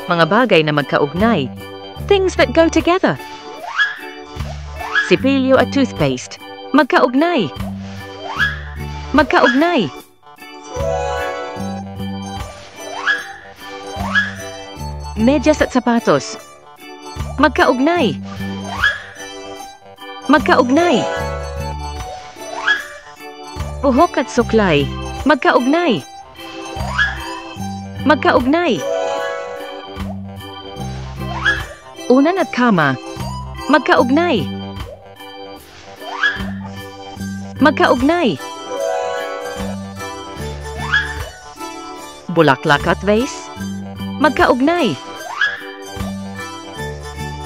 Mga bagay na magkaugnay. Things that go together. Sipilyo at toothpaste. Magkaugnay. Magkaugnay. Medyas at sapatos. Magkaugnay. Magkaugnay. Buhok at suklay. Magkaugnay. Magkaugnay. Unan at kama. Magkaugnay. Magkaugnay. Bulaklak at vase. Magkaugnay.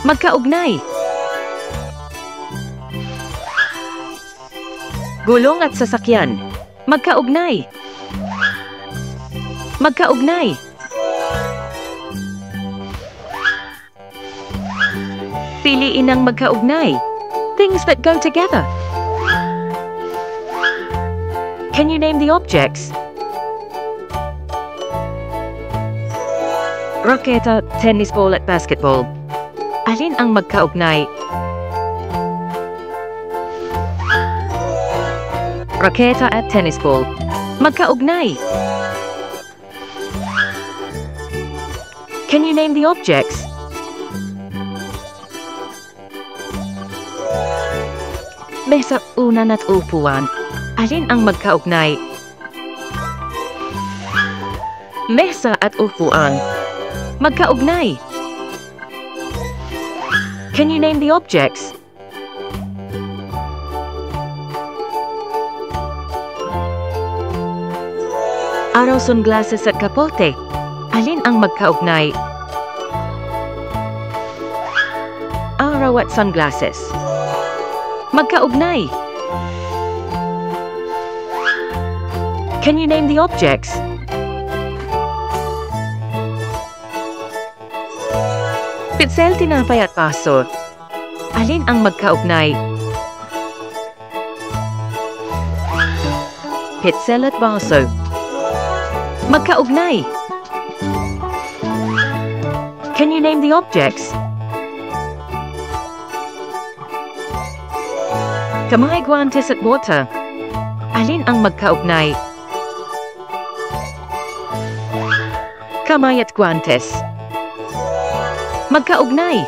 Magkaugnay. Gulong at sasakyan. Magkaugnay. Magkaugnay. Piliin ang magkaugnay. Things that go together. Can you name the objects? Raketa, tennis ball at basketball. Alin ang magkaugnay? Raketa at tennis ball. Magkaugnay. Can you name the objects? Mesa, unan at upuan. Alin ang magkaugnay? Mesa at upuan. Magkaugnay. Can you name the objects? Araw, sunglasses at kapote. Alin ang magkaugnay? Araw at sunglasses. Magkaugnay. Can you name the objects? Pitsel, tinapay at paso. Alin ang magkaugnay? Pitsel at baso. Magkaugnay. Can you name the objects? Kamay, guantes at water. Alin ang magkaugnay? Kamay at guantes. Magkaugnay.